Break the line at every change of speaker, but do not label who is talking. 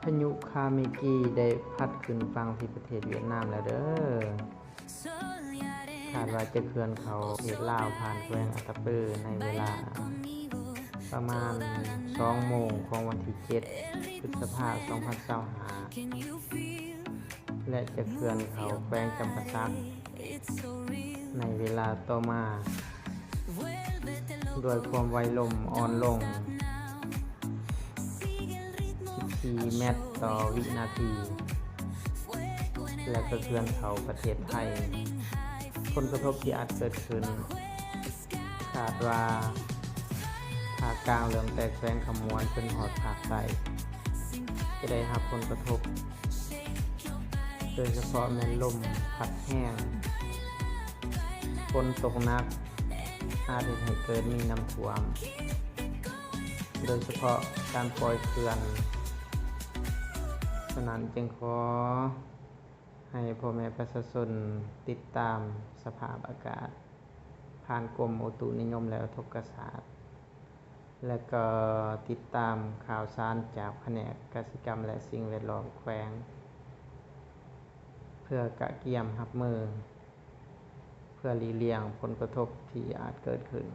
พายุคาเมกิได้พัดขึ้นฝั่งที่ประเทศเวียดนามแล้วเด้อคาดว่าจะเคลื่อนเข้าประเทศลาวผ่านแขวงอัตตปือในเวลาประมาณ2 โมงของวันที่7 พฤษภาคม 2025และจะเคลื่อนเข้าแขวงจำปาสักในเวลาต่อมาด้วยความไวลมอ่อนลง14 เมตรต่อวินาที และก็เคลื่อนเข้าประเทศไทยผลกระทบที่อาจเกิดขึ้นคาดว่าภาคกลางเริ่มแต่แขวงขมวนจนหอดภาคใต้จะได้รับผลกระทบโดยเฉพาะแม่นลมพัดแห้งฝนตกหนักอาจให้เกิดมีน้ำท่วมโดยเฉพาะการปล่อยเขื่อนฉะนั้นจึงขอให้พ่อแม่ประชาชนติดตามสภาพอากาศผ่านกรมอุตุนิยมและอุทกศาสตร์และก็ติดตามข่าวสารจากแผนกกสิกรรมและสิ่งแวดล้อมแขวงเพื่อกะเกียมรับมือเพื่อหลีกเลี่ยงผลกระทบที่อาจเกิดขึ้น